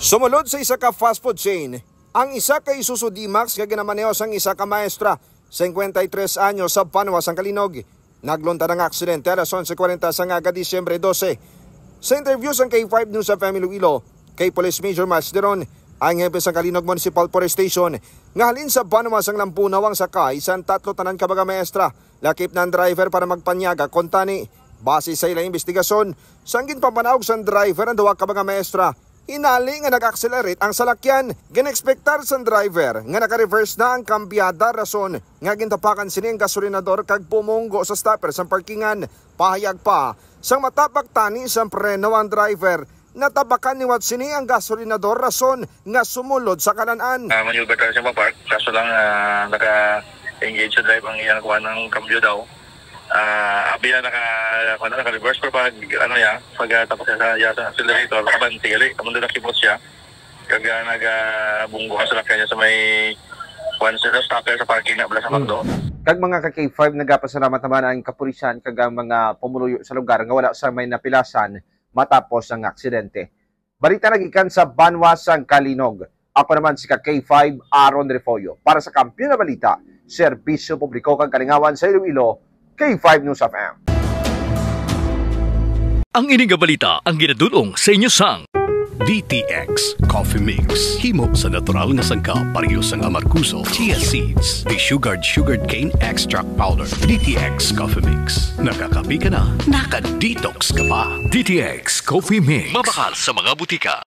Sumulod sa isa ka fast food chain, ang isa ka Isuzu D-Max nga ginamaneho sang isa ka maestra, 53 anyos sa Panuas, ang Kalinog. Naglunta ng aksidente alas 11:40 sa nga Disyembre 12. Sa interview sang K5 News sa Family Wilo, kay Police Major Max Deron, ang hepe sa Kalinog Municipal Forest Station, nga halin sa Panuas ang lampunawang sakay isang tatlo tanan ka baga maestra, lakip ng driver para magpanyaga kontani. Base sa ilang investigasyon, sanggin pampanaog sa driver ang duwa ka baga maestra. Inali nga nag-accelerate ang salakyan, ginexpektar sa driver nga naka-reverse na ang kambyada, rason nga gintapakan sini ang gasolinador kag pumunggo sa stopper sa parkingan. Pahayag pa sang matapak tani sa preno ang driver, natabakan ni sini ang gasolinador, rason nga sumulod sa kanan-an. Maneuver tayo sa park, kaso lang naka-engage sa drive ang iyang kuha ng kambyo daw. Abi na naka-reverse pero pag tapos sa accelerator, kaban tigili, kamundo na kipot siya. Kag nagabunggo sa lakyan niya sa may stopper sa parking na bala sa Magdo. Kag mga ka-K5 nagapasalamat naman ang kapulisan kag mga pumuluyo sa lugar nga wala sa may napilasan matapos ang aksidente. Balita nagikan sa Banwas, ang Kalinog. Ako naman si ka-K5 Aaron Refollo para sa Kampiyon na Balita, Serbisyo Publiko kag Kalingawan sa Iloilo, K5 News FM. Ang ining balita ang ginadulong sa inyo sang DTX Coffee Mix. Himo sa natural nga sangka pareho sang amarkuso, chia seeds, sugared cane extract powder. DTX Coffee Mix. Nakakapi ka na, naka-detox ka pa. DTX Coffee Mix. Mabakal sa mga butika.